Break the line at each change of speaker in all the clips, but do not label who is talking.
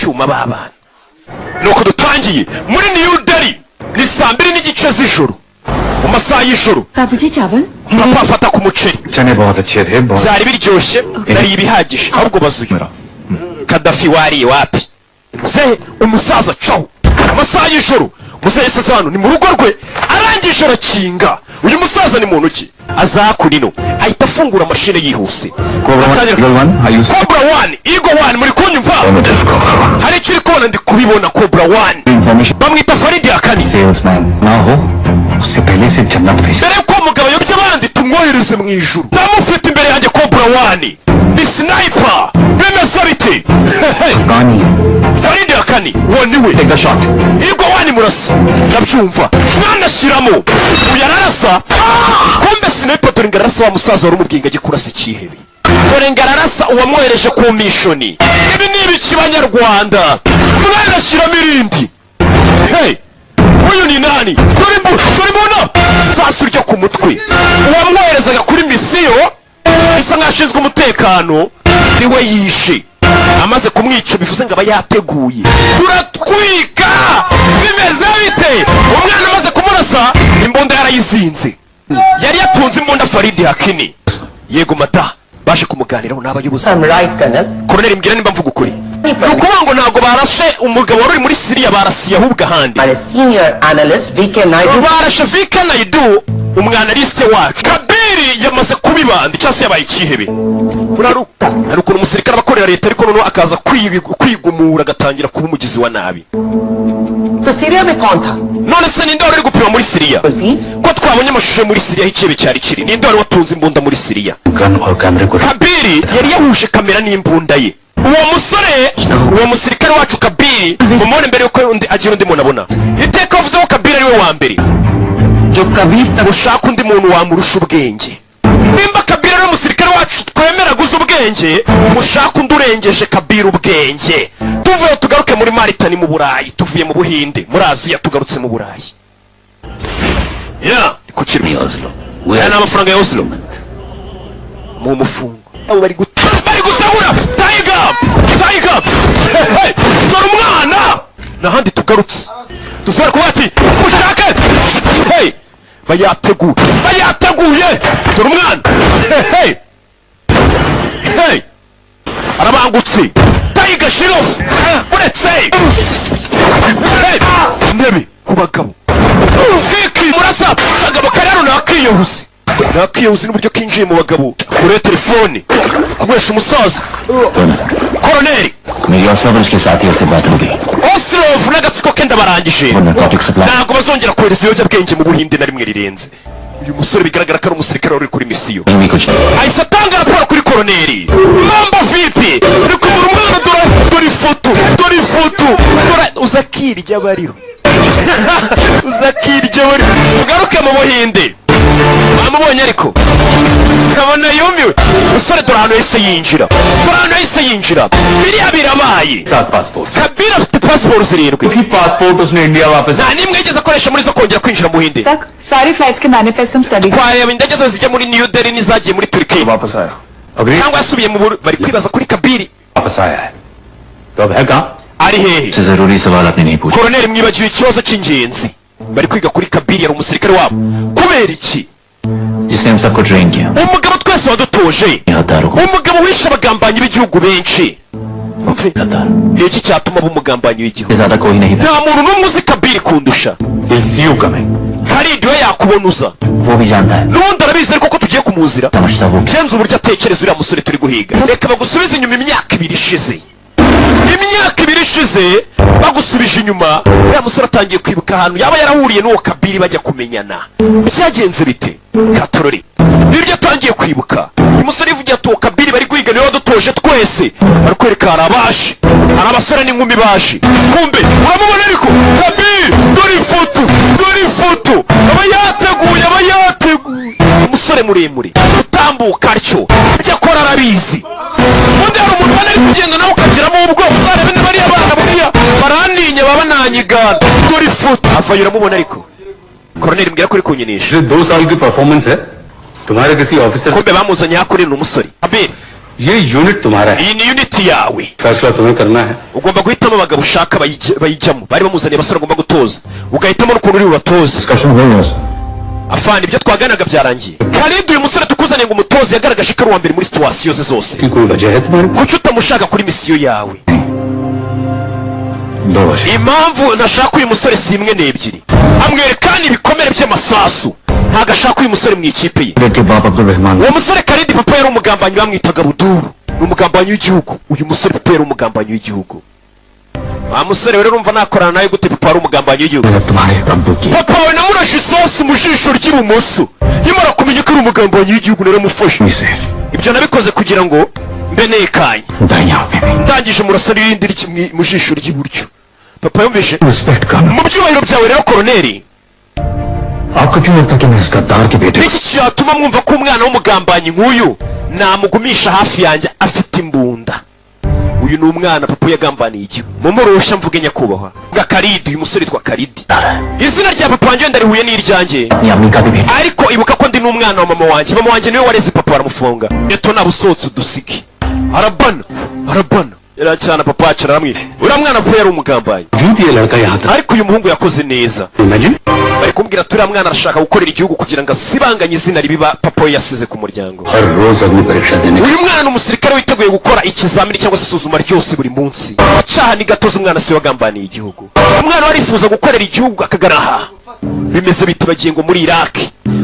icyuma babana. Nuko dutangiye muri New Delhi ni saa 2 n'igice z'ijoro mu masaha y'ijoro.
बाबूजी चावल
papa afata ku muceri
चने बहुत अच्छे थे बहुत
byari biryoshye nari ibihagije ahubwo bazuye Kadafi wari wapi mzee umusaza caho amasaha y'ijoro muzee sazano ni mu rugo rwe arangije arakinga uyu musaza ni muntu ki azakurino ahita afungura mashine yihuse Cobra 1 Eagle 1 muri kunyumva hari ikiri kubona ndi kubibona Cobra 1 bamwita Faridi Akani
salesman ना हो उससे पहले से जन्नत भेजा
mbere ko umugabo yobye abandi tumwohereze mu ijuru ndamufite imbere yanjye Cobra 1 ni sniper bimeze bite
गानी
Faridi Akani uwo niwe
take the shot
Eagle 1 murasi ndabyumva mwana shiramo uyararasa kombe sniper dore ngarasa wa musaza wari umubwinga agiye kurasa ikihebe dore ngararasa uwamwohereje ku mission ibi ni ibiki banyarwanda mwana shiramo irindi hey uyu ni nani dore mbona sasu ryo ku mutwe uwamwoherezaga kuri misiyo bisa nk'ashinzwe umutekano niwe yishe amaze kumwica bivuze ngo aba yateguye turatwika bimeze bite umwana amaze kumurasa imbunda yarayizinze yari yatunze imbunda Faridi Hakini yego mata baje kumuganiraho n'abayobozi Colonel mbwira nimba mvuga ukuri nukuvuga ngo ntabwo barashe umugabo wari muri Syria barasiye ahubwo ahandi barashe VK Naidu umwanaliste wacu Kabiri yamaze kubibanda cyase yabaye ikihebe uraruka ariko umusirikare abakorera leta ariko noneho akaza kwigumura agatangira kuba umugizi wa nabi
तो सीरिया में कौन था
none se ninde wari gupima muri Syria ko twabonye amashusho muri Syria h'ikebe cyari kiri ninde wari watunze imbunda muri Syria Kabiri yari yahuje kamera n'imbunda ye uwo musirikare wacu Kabiri mumone mbere yuko agira undi muntu abona iteka bavuze ko Kabiri ari we wa mbere ushaka undi muntu wamurusha ubwenge nimba Kabiri ari umusirikare wacu twemera guza ubwenge mushaka undi urengeje Kabiri ubwenge tuvuye tugaruke muri Maritani mu Burayi tuvuye mu Buhinde muri Aziya tugarutse mu Burayi ya kuchiri Oslo aya n'amafaranga ya Oslo mu mufungo abo bari gusahura Tiger dore umwana nahandi tugarutse dusubira kuba ati mushake hey bayateguye dore umwana hey arabangutse Tiger Shirof uretse ndebe ku bagabo kiki murasa agabo kararo nakiyehuse n'uburyo kinjiye mu bagabo kure telefone kubesha umusaza Colonel Oslov n'agatsiko ke ndabarangije ntabwo bazongera kohereza ibiyobyabwenge mu Buhinde na rimwe rirenze uyu musore bigaragara ko ari umusirikare wari kuri misiyo ahise atanga raporo kuri Colonel Mambo vipi uri kumura umwana dore ifoto uzakirya bariho ugaruke mu Buhinde bamubonye ariko kabona yumiwe usore dore ahantu yahise yinjira biriya birabaye Kabiri afite passport zirindwi nta nimwe yigeze akoresha muri zo kongera kwinjira mu Buhinde
सारी फ्लाइट्स के मैनिफेस्ट हम study
twareba indege zose zijya muri New Delhi n'izagiye muri Turkiya cyangwa yasubiye mu bari kwibaza kuri Kabiri ari hehe Colonel mwibagiwe ikibazo cy'ingenzi bari kwiga kuri Kabiri yari umusirikare wabo kubera iki umugabo twese wadutoje umugabo wishe abagambanyi b'igihugu benshi iki cyatuma bumugambanyi w'igihugu nta muntu n'umwe uzi Kabiri kundusha hari igihe yakubona uza n'ubundi arabizi ariko ko tugiye kumuzira genza uburyo atekereza uriya musore turi guhiga reka bagusubize inyuma imyaka ibiri ishize bagusubije inyuma uriya musore atangiye kwibuka ahantu yaba yarahuriye n'uwo Kabiri bajya kumenyana byagenze bite Katorori nibyo atangiye kwibuka uyu musore yivugiye ati uwo Kabiri bari guhiga niwe wadutoje twese bari kwereka hari abasore n'inkumi baje kumbe uramubona ariko Kabiri dore ifoto aba yateguye umusore muremure utambuka atyo ibyo akora arabizi ubundi hari umuntu ubona ari kugenda nawe ukagiramo ubwoba uzarebe niba ariya bana buriya barantinye baba nanyigana dore ifoto avayo uramubona ariko Colonel mbwira ko uri kunyinisha
पिछले 2 साल की परफॉर्मेंस है तुम्हारे किसी officer
kumbe bamuzanye hakurira umusore Kabiri
ये यूनिट तुम्हारा है
iyi ni uniti yawe
फैसला तुम्हें करना है
ugomba guhitamo abagabo ushaka bayijyamo bari bamuzaniye abasore agomba gutoza ugahitamo n'ukuntu uri bubatoze
discussion हो गया
afana ibyo twaganaga byarangiye Khalid uyu musore tukuzaniye ngo umutoze yagaragaje ko ari uwa mbere muri situwasiyo ze zose
कि कोई वजह है तुम्हारे
kuki utamushaka kuri misiyo yawe
दो वजह
impamvu nashaka uyu musore si imwe n'ebyiri amwerekana ibikomere by'amasasu ntago ashaka uyu musore mu ikipe ye
के बाप अब्दुल Rahman
uwo musore Khalid papa yari umugambanyi bamwitaga Buduru ni umugambanyi w'igihugu uyu musore papa yari umugambanyi w'igihugu wa musore rero urumva nakorana nawe gute papa ari umugambanyi w'igihugu
तुम्हारे अब्दू की
papa we namurashe isosi mu jisho ry'ibumoso nyamara kumenya ko ari umugambanyi w'igihugu naramufashe ibyo nabikoze kugira ngo mbe nekanye ndangije murasa n'irindi mu jisho ry'iburyo papa yumvishe
respect करना
mu byubahiro byawe rero koroneri
आपको क्यों लगता कि मैं इस गद्दार के बेटे
niki cyatuma mwumva ko umwana w'umugambanyi nk'uyu namugumisha hafi yanjye afite imbunda uyu ni umwana papa yagambaniye igihugu mumurusha mvuge nyakubahwa bwa Khalid uyu musore twa Khalid izina rya papa wanjye ndarihuye n'iryanjye ariko ibuka ko ndi n'umwana wa mama wanjye niwe wareze papa baramufunga eto nabusotse udusiki arabana cyane papa wacu aramwe uriya mwana papa yari umugambanyi ariko uyu muhungu yakoze neza bari kumbwira turiya mwana arashaka gukorera igihugu kugira ngo asibanganye izina ribiba papa we yasize ku muryango uyu mwana ni umusirikare witeguye gukora ikizamini cyangwa se isuzuma ryose buri munsi cyaha ni gatoza umwana si wagambaniye igihugu umwana warifuza gukorera igihugu akagaraha bimeze biti bagiye ngo muri Iraq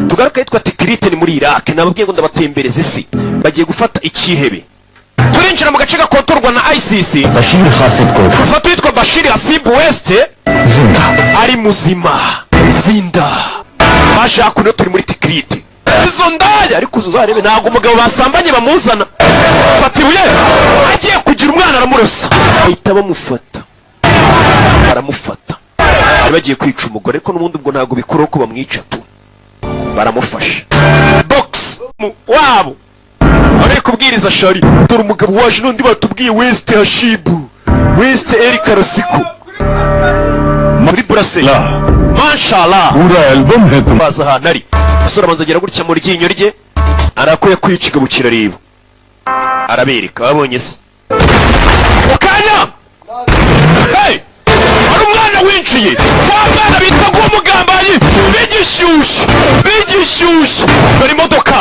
tugaruka yitwa Tikrit ni muri Iraq nababwiye ngo ndabatembereza isi bagiye gufata ikihebe turinjira mu gace gakontorwa na ICC
Bashir खासिद को
gufata yitwa Bashir Asib West
जिंदा
ari muzima zinda bashaka kuno turi muri Tikrit izo ndaya ariko uzarebe ntago umugabo basambanye bamuzana fatibuye agiye kugira umwana aramurasa ahita bamufata baramufata bagiye kwica umugore ko n'ubundi ubwo ntago bikora ko bamwica tu baramufasha box wabo ari kubwiriza shari dore umugabo waje n'undi batubwiye West Hashibu West Eric Karasiko muri Brasila mashallah
पूरा एल्बम है तुम
baza ahantu ari usura manzagera gutya mu ryinyo rye arakuye kwiciga bukirareba arabereka babonye se ukanya hey ari umwana winjiye wa mwana bita ngo umugambanyi bigishyushye bari imodoka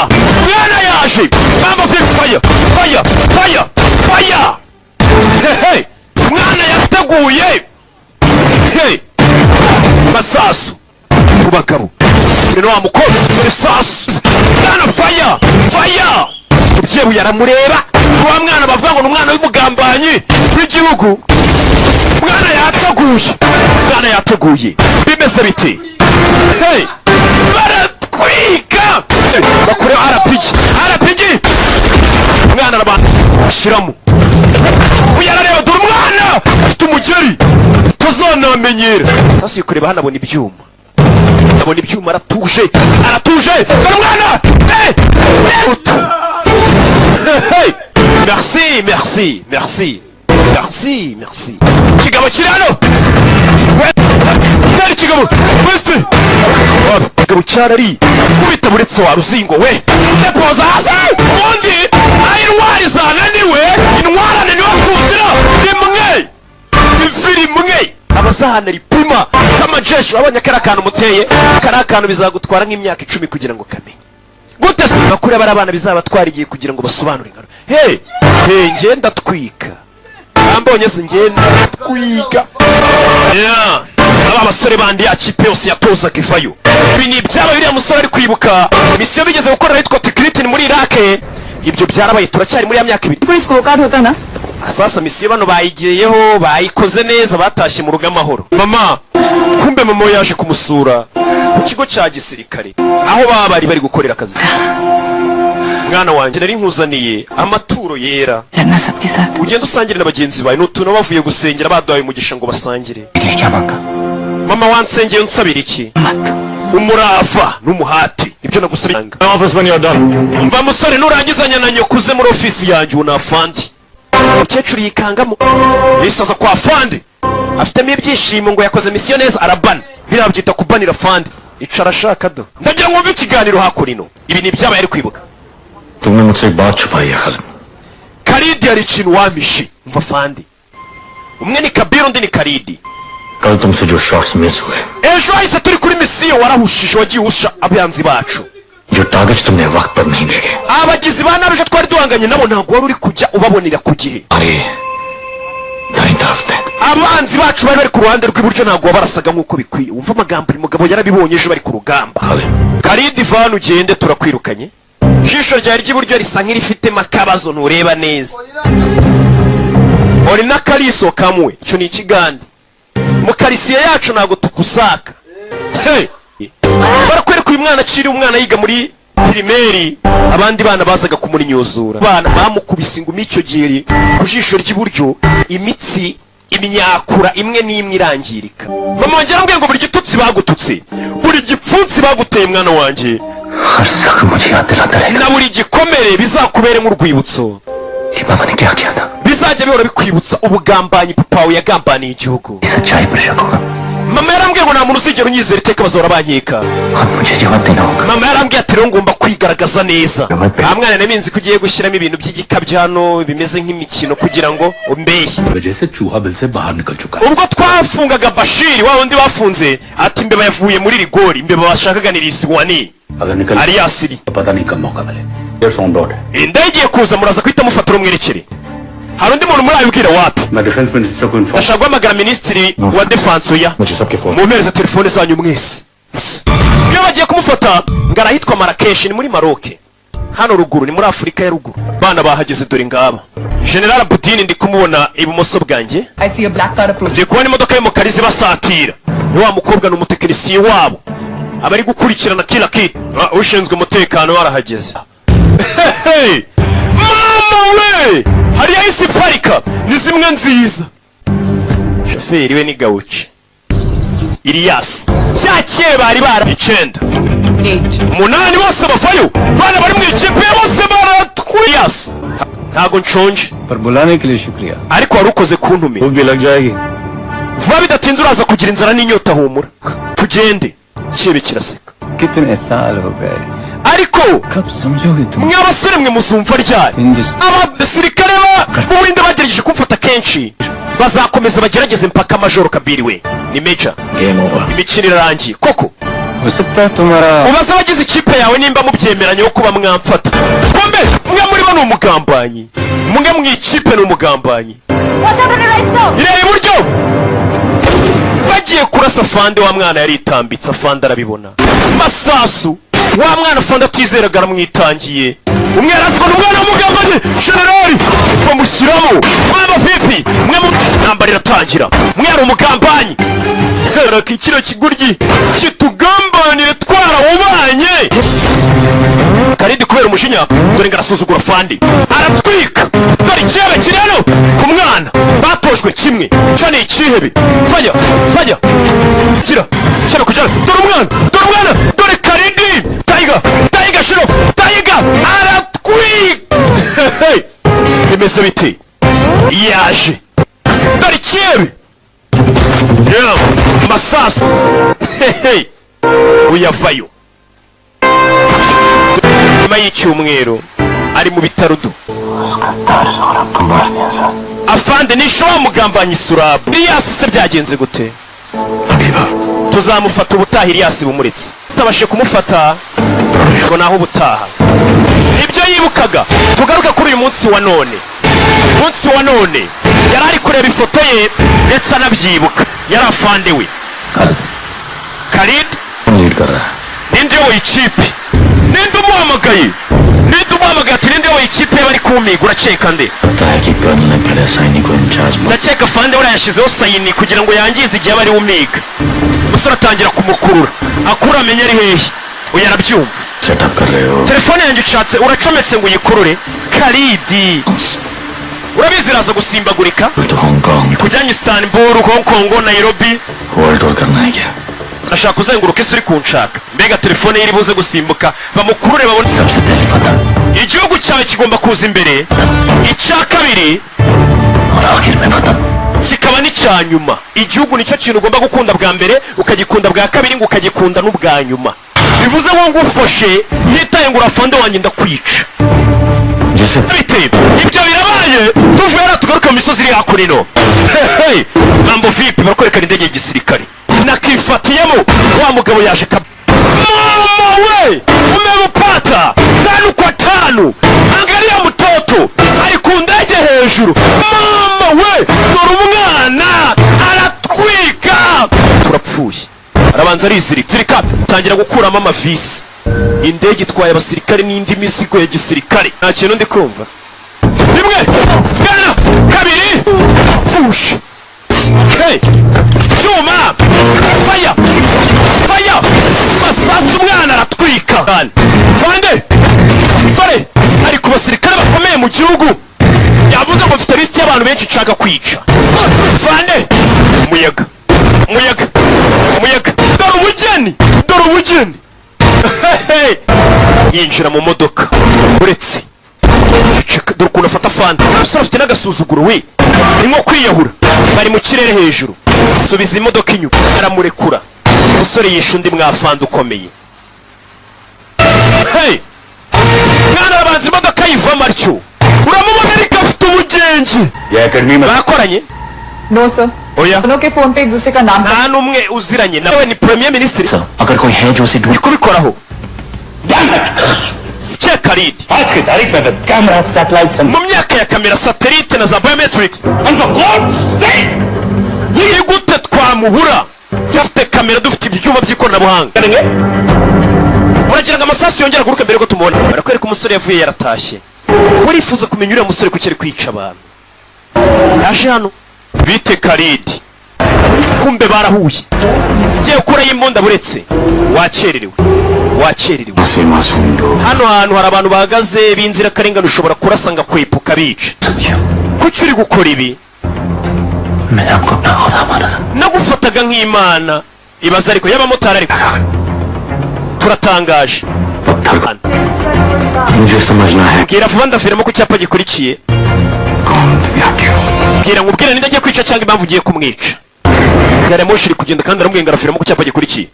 mwana yaje mama fire hey mwana yateguye hey masasu ku bagabo ni wa mukobwa muri sasu mwana fire ubyebu yaramureba wa mwana bavuga ngo n'umwana w'umugambanyi w'igihugu mwana yateguye bimeze biti hey baratwika bakure RPG mwana arabashiramo uyarareba dore umwana afite umugeri tuzanamenyera sasa yikureba hano abona ibyuma aratuje dore umwana merci kigabo kiri hano cyari kigabo weste kigabo cyarari kubita buretse wa ruzingo we depoza hasi ubundi intwari zananiwe intwarane niwe kuzira rimwe abazahana ripima kamajeshi wabonye kari akantu muteye kari akantu bizagutwara nk'imyaka 10 kugira ngo kamenye gute se bakure bari abana bizabatwara igihe kugira ngo basobanure ingano hey ngenda twika ambonye se ngenda twika aba basore bandi ya kipe yose yatoza kivayo ibi ni byaba biriya musore ari kwibuka misiyo bigeze gukorera yitwa Tikrit muri Iraq ibyo byarabaye turacyari muri ya myaka 2
पुलिस को औकात होता ना
sasa misiyo bano bayigiyeho bayikoze neza batashye mu rugo amahoro mama kumbe mama yaje kumusura ku kigo cya gisirikare aho bari gukorera akazi mwana wanjye nari nkuzaniye amaturo yera
रहना सबके साथ
ugenda usangire na bagenzi bawe n'utuntu bavuye gusengera baduhaye umugisha ngo basangire
क्या बाका
mama wansengeye unsabira iki umurava n'umuhati ibyo nagusabiranga
office when you're done
mva musore nurangizanya na nyokuze muri ofisi yanjye unafandi umukecuru yikangamo yisaza kwa fandi afitemo ibyishimo ngo yakoze misiyo neza arabana birabyita kubanira fandi icara shaka do ndagira ngo mve ikiganiro hakurino ibi ni byabaye ari kwibuka
तुमने मुझसे एक बात छुपाई है Khalid
Karidi hari ikintu wamishe umva fandi umwe ni Kabir undi ni Karidi
कल तुमसे जो shots miss हुए
ejo hahise turi kuri misiyo warahushije wagiye uhusha abanzi bacu
जो टारगेट्स तुमने वक्त पर नहीं देखे
abagizi ba nabi ejo twari duhanganye nabo ntabwo wari uri kujya ubabonera ku gihe
अरे दाई तरफ थे
abanzi bacu bari bari ku ruhande rw'iburyo ntabwo wabarasaga nk'uko bikwiye wumva amagambo uyu mugabo yarabibonye ejo bari ku rugamba Karidi vana ugende turakwirukanye ijisho ryawe ry'iburyo risa nk'irifitemo akabazo ntureba neza uri n'akariso kamwe icyo ni ikigande mu karisiye yacu ntabwo tukusaka barakwereka uyu mwana akiri umwana yiga muri pirimeri abandi bana bazaga kumurinyuzura abana bamukubise ingumi icyo gihe ku jisho ry'iburyo imitsi imyakura imwe n'imwe irangirika mama wanjye arambwiye ngo buri gitutsi bagututse buri gipfunsi baguteye mwana wanjye na buri gikomere bizakubere nk'urwibutso bizajya bihora bikwibutsa ubugambanyi papa wawe yagambaniye igihugu mama yarambwiye ngo nta muntu uzigera unyizera iteka bazahora bankeka mama yarambwiye ati rero ngomba kwigaragaza neza nta mwana naminzi ko ugiye gushyiramo ibintu by'igikabyo hano bimeze nk'imikino kugira ngo umbeshye ubwo twafungaga Bashiri wa wundi bafunze ati imbeba yavuye muri rigori imbeba bashakaga ni Rizwani Aliyasiri indege igiye kuza muraza kwita mufatira umwerekere hari undi muntu murabibwira wapi ndashaka guhamagara minisitiri wa defense oya mumpereze telefone zanyu mwese iyo bagiye kumufata ngo arahitwa Marrakesh ni muri Maroc hano ruguru ni muri Afurika ya ruguru bana bahageze dore ngaba General Abudin ndi kumubona ibumoso bwanjye ndi kubona imodoka y'umukara basatira ni wa mukobwa n'umutekinisiye wabo abari gukurikirana kila kitu ushinzwe umutekano warahageze mama we hariya isi parika ni zimwe nziza shoferi we ni Gauchi Ilias cyakeye bari bara 9 8 bose bavayo bana bari mu ikipe bose baratwiyas ntago nshonje
पर बुलाने के लिए शुक्रिया
ariko wari ukoze kuntume
भूख भी लग जाएगी
vuba bidatinze uraza kugira inzara n'inyota humura tugende kibe kiraseka
कितने साल हो गए
ariko
कब समझोगे तुम
mwabasore mwe muzumva ryari abasirikare mu Buhinde bagerageje kumfata kenshi bazakomeza bagerageze mpaka Major Kabir we ni Major imikino irarangiye koko ubaza abagize ikipe yawe nimba mubyemeranye wo kuba mwamfata kombe mwe muri bo ni umugambanyi mwe mu ikipe ni umugambanyi ireba iburyo bagiye kurasa fande wa mwana yaritambitse fande arabibona masasu wa mwana fande atizeraga aramwitangiye umwe arazwa n'umwana w'umugambanyi generali bamushyiramo mama vipi mwe namba riratangira mwe ari umugambanyi heraka ikiro kiguryi kitugambanire twarawubanye Karidi kubera umujinya dore ngarasuzugura fandi aratwika dore ikiyaga kireno ku mwana batojwe kimwe cyo ni ikihebe fajya kira kujyana dore umwana dore Karidi Taiga shiro Taiga aratwika bimeze bite yaje dore ikihebe masasu uyavayo nyuma y'icyumweru ari mu bitaro afande nisho wamugambanya isurabu Ilias se byagenze gute tuzamufata ubutaha Ilias bumuretse tutabashe kumufata ngo naho ubutaha ibyo yibukaga tugaruka kuri uyu munsi wa none yari ari kureba ifoto ye ndetse anabyibuka yari afande we Khalid ninde wo ikipe ninde umuhamagaye ati ninde wo ikipe bari kumiga uraceka nde ndakeka fande wari yashyizeho sayini kugira ngo yangize igihe bari umiga musore atangira kumukurura akura amenya ari hehe uyu arabyumva telefone yanjye ucatse uracometse ngo uyikurure Khalid urabizi iraza gusimbagurika kujyanye Istanbul Hong Kong Nairobi ashaka kuzenguruka isi uri kunshaka mbega telefone ye iri buze gusimbuka bamukurure babone igihugu cyawe kigomba kuza imbere icya kabiri kikaba n'icya nyuma igihugu nicyo kintu ugomba gukunda bwa mbere ukagikunda bwa kabiri ngo ukagikunda n'ubwa nyuma bivuze ngo ngufashe nitaye ngo urafande wanjye ndakwica
जैसे
bite ibyo birabaye tuvuye hano tugaruka mu misozi iri hakurino mambo vipi barakwerekana indege y'igisirikare nakifatiyemo wa mugabo yaje mama we umemupata tanu kwa tanu angalia mtoto ari ku ndege hejuru mama we dore umwana aratwika turapfuye arabanza arizirika tangira gukuramo amavisi indege itwaye abasirikare n'indi mizigo ya gisirikare nta kintu ndi kumva rimwe gana kabiri fush hey cyuma faya faya masasu umwana aratwika fande fare ari ku basirikare bakomeye mu gihugu yavuze ngo mfite lisiti y'abantu benshi nshaka kwica fande umuyaga umuyaga umuyaga dore ubugeni yinjira mu modoka uretse dore ukuntu afata fanta umusore afite n'agasuzuguro we ni nko kwiyahura bari mu kirere hejuru subiza imodoka inyuma aramurekura umusore yishe undi mwafanda ukomeye mwana arabanza imodoka yivamo atyo uramubona ariko afite ubugenge bakoranye
no sir
oya
दोनों के फोन पे एक दूसरे का नाम
nta n'umwe uziranye nawe ni premier ministre
sir अगर कोई है जो उसे ढूंढ
kubikoraho sike karidi
आज की तारीख में camera satellite
mu myaka ya kamera satellite na za biometrics ni gute twamubura dufite kamera dufite ibyuma by'ikoranabuhanga muragira ngo amasasu yongera kuruka mbere ko tumubona barakwereka umusore yavuye yaratashye urifuza kumenya uriya musore kuki ari kwica abantu yaje hano bite karidi kumbe barahuye giye kurayo imbunda buretse wakererewe hano hantu hari abantu bahagaze b'inzira karengane ushobora kurasanga kwepuka bica kuki uri gukora ibi nagufataga nk'imana ibaza ariko y'abamotari ariko turatangaje bwira vuba ndaviramo ku cyapa gikurikiye bwira ngo ubwire ninde agiye kwica cyangwa impamvu ugiye kumwica gare moshi iri kugenda kandi aramubwira ngo araviramo ku cyapa gikurikiye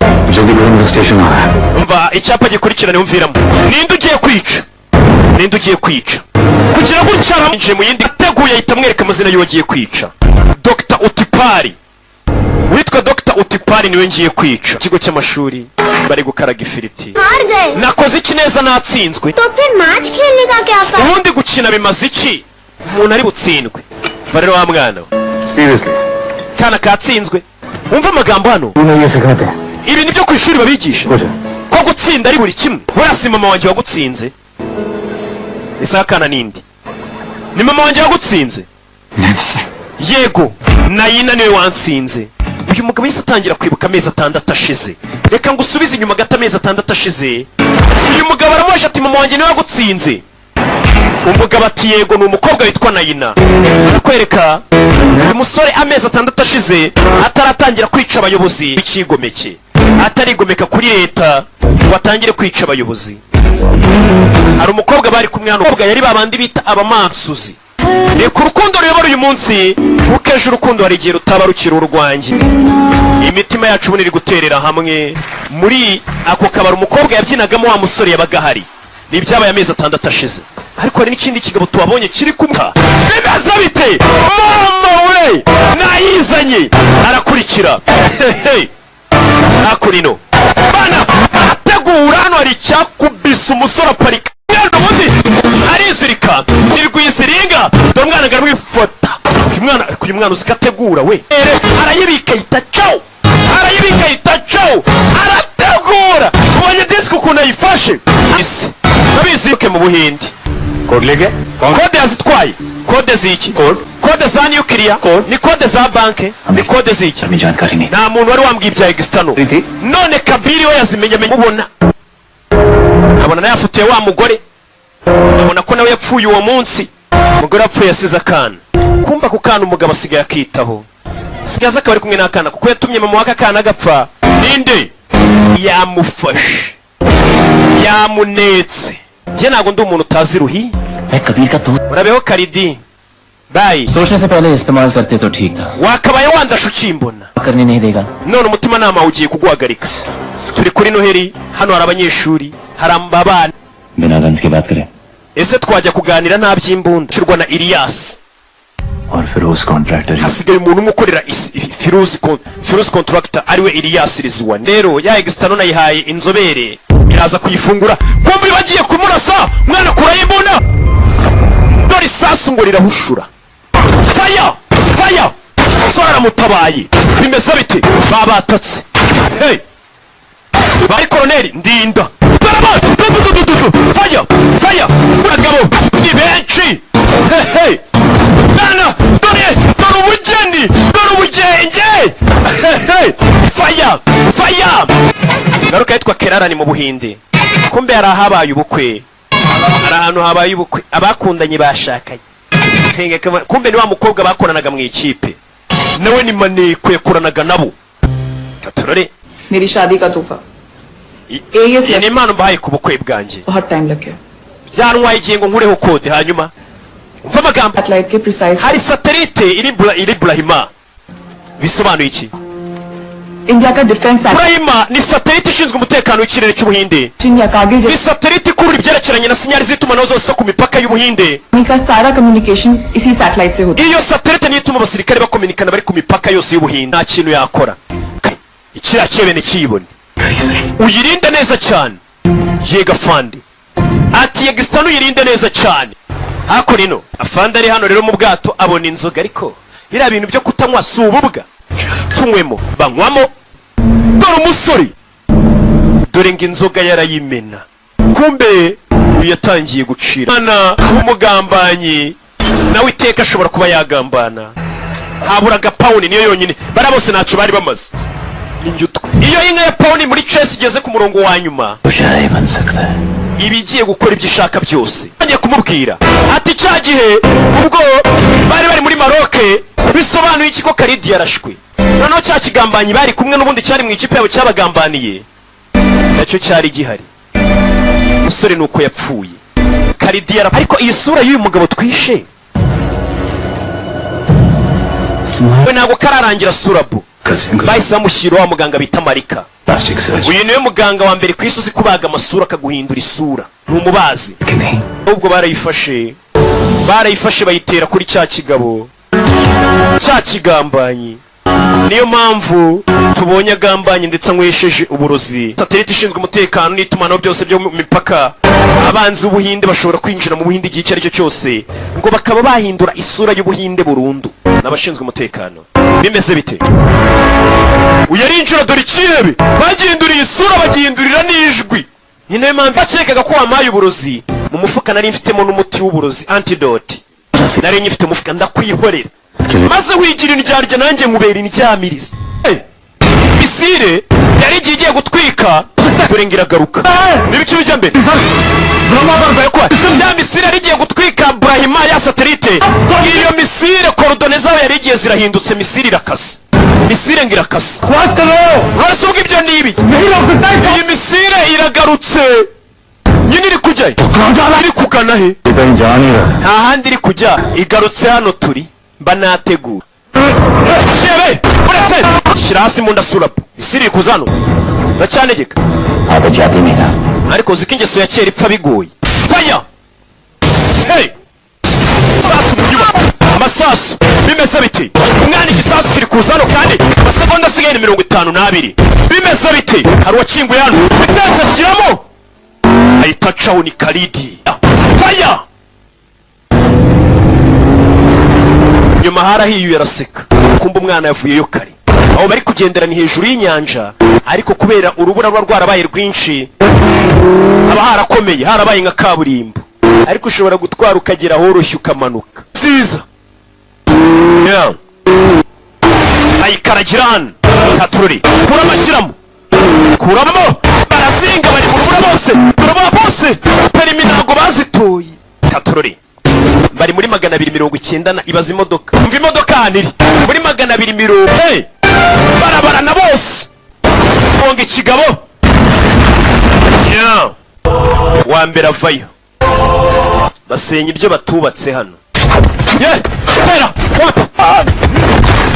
umva icyapa gikurikirane umviramo ninde ugiye kwica kugira gutya aramwinjiye mu yindi ateguye ahita amwereka amazina y'uwo agiye kwica Dr. Utipari witwa Dr. Utipari niwe ngiye kwica ikigo cy'amashuri bari gukaraga ifiriti nakoze iki neza natsinzwe ubundi gukina bimaze iki umuntu ari butsindwe barero wa mwana
seriously
kana katsinzwe umva amagambo hano ibi nibyo ku ishuri babigisha ko gutsinda ari buri kimwe burasi mama wanjye wagutsinze isaha kana nindi ni mama wanjye wagutsinze yego nayina niwe wansinze uyu mugabo yise atangira kwibuka amezi 6 ashize reka ngo usubize inyuma gato amezi 6 ashize uyu mugabo aramwaje ati mama wanjye niwe wagutsinze umugabo ati yego ni umukobwa witwa nayina arakwereka uyu musore amezi 6 ashize ataratangira kwica abayobozi b'ikigomeke atarigomeka kuri leta ngo atangire kwica abayobozi hari umukobwa bari kumwe hano umukobwa yari babandi bita abamansuzi reka urukundo ruyobora uyu munsi kuko ejo urukundo hari igihe rutaba rukiri urwanjye imitima yacu ubu iri guterera hamwe muri ako kabari umukobwa yabyinagamo wa musore yabaga ahari ni ibyabaye amezi 6 ashize ariko hari n'ikindi kigabo tuwabonye kiri kumwa bibaza bite mama we nayizanye arakurikira akurino bana ategura hano hari icyakubise umusore aparika ubundi arizirika nirwiziringa dore umwana agarwifota uyu mwana uzikategura we arayibika itacaho arategura ubonye disiki ukuntu ayifashe babizi mu buhindi kode yazitwaye kode ziki kode za nukiliya ni kode za banke ni kode ziki nta muntu wari wambwiye ibya egistano none kabiri we yazimenya mubona abona nawe yafutiye wa mugore abona ko nawe yapfuye uwo munsi umugore yapfuye yasize akana kumva ku kana umugabo asigaye akitaho sigaza akaba ari kumwe n'akana kuko yatumye mama w'aka kana gapfa ninde yamufashe yamunetse njye ntabwo ndi umuntu utazi ruhi urabeho karidi bayi
सोचने से पहले इस्तेमाल करते तो ठीक था
wakabaye wandasha ukimbona
करने नहीं देगा
none umutima nama ugiye kuguhagarika turi kuri noheri hano hari abanyeshuri hari abana
बिना गन्स की बात करें
ese twajya kuganira nta by'imbunda cyurwa na Elias
और Feroz Contractor
hasigaye umuntu umwe ukorera Firuzi contractor ariwe Elias Rizwan. Rero ya external nayihaye inzobere iraza kuyifungura kumbi bagiye kumurasa mwana kuraye imbunda dore isasu ngo rirahushura fire sora mutabaye bimeze bite babatatse hey bari koloneli ndinda fire bagabo ni benshi hey nana dore ubugenge fire ngaruka yitwa Kerala ni mu Buhinde kumbe hari ahabaye ubukwe hari ahantu habaye ubukwe abakundanye bashakanye kumbe ni wa mukobwa bakoranaga mu ikipe nawe ni maneko yakoranaga nabo katorore
मेरी शादी का तोहफा
iyi ni impano mbahaye ku bukwe bwanjye
बहुत टाइम लग गया
byantwaye igihe ngo nkureho kode hanyuma umva amagambo
satellite के precise
hari satelite iri Burahima bisobanuye iki
India का defence
Burahima ni satelite ishinzwe umutekano w'ikirere cy'Ubuhinde
चीन या Kargil
ni satelite ikurura ibyerekeranye na sinyari z'itumanaho zose ku mipaka y'Ubuhinde
का सारा कम्युनिकेशन इसी सैटेलाइट से होता है
iyo satelite niyo ituma abasirikare bakominikana bari ku mipaka yose y'Ubuhinde nta kintu yakora ikiriya cyebene kiyibone uyirinde neza cyane yega fandi ati yegistano uyirinde neza cyane hakuri no afandi ari hano rero mu bwato abona inzoga ariko biriya bintu byo kutanywa si ububwa tunywemo banywamo dore umusore dore ngo inzoga yarayimena kumbe yatangiye gucira mwana w'umugambanyi nawe iteka ashobora kuba yagambana haburaga pawuni niyo yonyine bari bose ntacyo bari bamaze iyo inka ya pawuni muri chess igeze ku murongo wa nyuma ibigiye gukora ibyo ishaka byose ngiye kumubwira ati cya gihe ubwo bari muri Maroke bisobanuye iki ko Karidi yarashwe noneho cya kigambanyi bari kumwe n'ubundi cyari mu ikipe yabo cyabagambaniye nacyo cyari gihari umusore nuko yapfuye Karidi yarapfuye ariko iyi sura y'uyu mugabo twishe we ntabwo kararangira surabo bahise bamushyira wa muganga bita Marika uyu niwe muganga wa mbere ku isi uzi kubaga amasura akaguhindura isura ni umubazi ubwo barayifashe bayitera kuri cya kigabo cya kigambanyi niyo mpamvu tubonye agambanye ndetse anywesheje uburozi satelite ishinzwe umutekano n'itumanaho byose byo mu mipaka abanzi b'Ubuhinde bashobora kwinjira mu Buhinde igihe icyo ari cyo cyose ngo bakaba bahindura isura y'Ubuhinde burundu n'abashinzwe umutekano bimeze bite uyarinjira dore ikihebe bagihinduriye isura bagihindurira n'ijwi ni nayo mpamvu bakekaga ko wamaye uburozi mu mufuka nari mfitemo n'umuti w'uburozi antidote nari nyifite umufuka ndakwihorera maze wigira indyarya nanjye nkubera indyamiriza misire yari igiye gutwika dore ngiragaruka n'ibiki bijya mbere ya misire yari igiye gutwika Burahima ya satelite iyo misire korodone zaho yari igiye zirahindutse misire irakase misire ngirakase hasi ubwo ibyo ni ibi iyi misire iragarutse nyine iri kujyayo iri kugana he nta handi iri kujya igarutse hano turi mba nategura shebe uretse shyira hasi mu ndasurapo misire iri kuza hano ndacyanegeka ariko uzi ko ingeso ya kera ipfa bigoye faya hey sasu mu nyubako amasasu bimeze biti umwana igisasu kiri kuza hano kandi amasegonda asigaye ni 52 bimeze biti hari uwakinguye hano bitenze ashyiramo ahita acaho ni Karidi faya nyuma harahiye yaraseka kumva umwana yavuyeyo kare aho bari kugendera ni hejuru y'inyanja ariko kubera urubura ruba rwarabaye rwinshi haba harakomeye harabaye nka kaburimbo ariko ushobora gutwara ukagera horoshye ukamanuka siza ayikaragirana katururi kuramo ashyiramo kuramo barazinga bari mu rubura bose turabona bose perimi ntabwo bazitoye katururi bari muri 290 ibaza imodoka umva imodoka haniri muri 290 barabarana bose bonga ikigabo wa mbere avayo basenya ibyo batubatse hano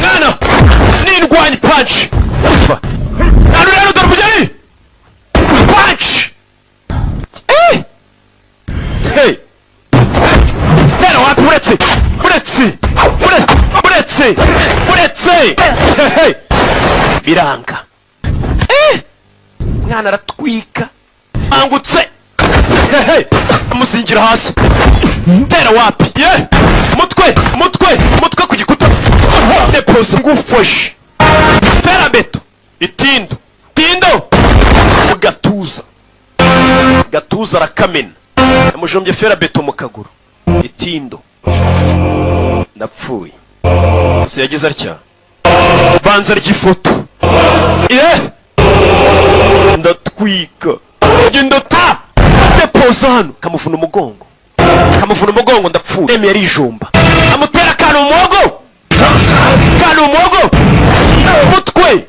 mwana nindwanya punch hano rero dore umugeni umutwe biranga mwana aratwika angutse amuzingira hasi tera wapi umutwe ku gikuta depose ngufashe ferabeto itindo mu gatuza arakamena yamujombye ferabeto mu kaguru itindo ndapfuye ese yagize atya banza ry'ifoto ndatwika ndota depoza hano kamuvuna umugongo ndapfuye demi yarijomba amutera akantu umuhogo umutwe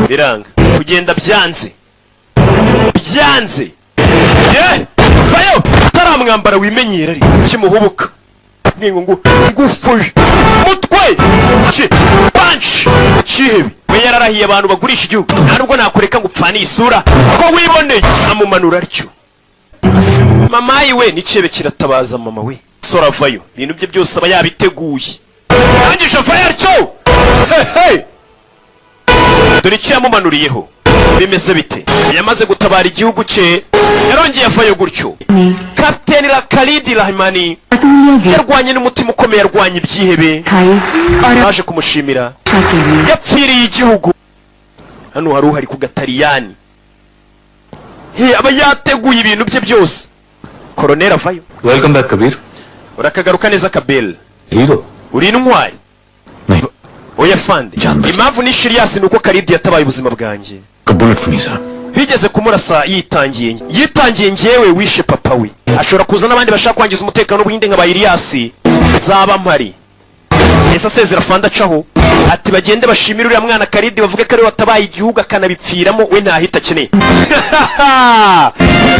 biranga kugenda byanze vayo utaramwambara wimenyera ari kimuhubuka ngufuje umutwe punch chihebe we yararahiye abantu bagurisha igihugu ntabwo nakureka ngo upfane isura ko wiboneye amumanura arcyo mama yiwe nicebe kiratabaza mama we sora vayo ibintu bye byose aba yabiteguye nangisha vayo arcyo dore icyo yamumanuriyeho bimeze bite yamaze gutabara igihugu cye yarongeye avayo gutyo Kapiteni Khalid Rahmani yarwanye n'umutima ukomeye yarwanye ibyihebe baje kumushimira yapfiriye igihugu hano hari uhari ku gatariyani aba yateguye ibintu bye byose Colonel avayo
welcome back Kabir
urakagaruka neza Kabel
hero
uri intwari
नहीं
oya fande impamvu ni Shirias nuko Khalid yatabaye ubuzima bwanjye
bullet फुनी साहब
bigeze kumurasa yitangiye ngewe wishe papa we ashobora kuza n'abandi bashaka kwangiza umutekano w'ubuhinde nka ba Elias zaba mpari ese asezera fanda acaho ati bagende bashimira uriya mwana Khalid bavuge ko ari watabaye igihugu akanabipfiramo we ntahita akeneye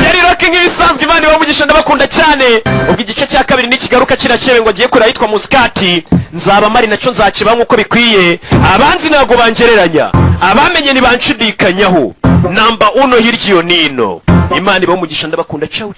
yari roke nk'ibisanzwe Imana ibamugisha ndabakunda cyane ubwo igice cya kabiri n'ikigaruka kirakebe ngo agiye kuri ahitwa Muskati nzaba mari nacyo nzakiba nk'uko bikwiye abanzi ntabwo bangereranya abamenye ntibanshidikanyaho namba uno hirya iyo nino Imana ibamugisha ndabakunda ciao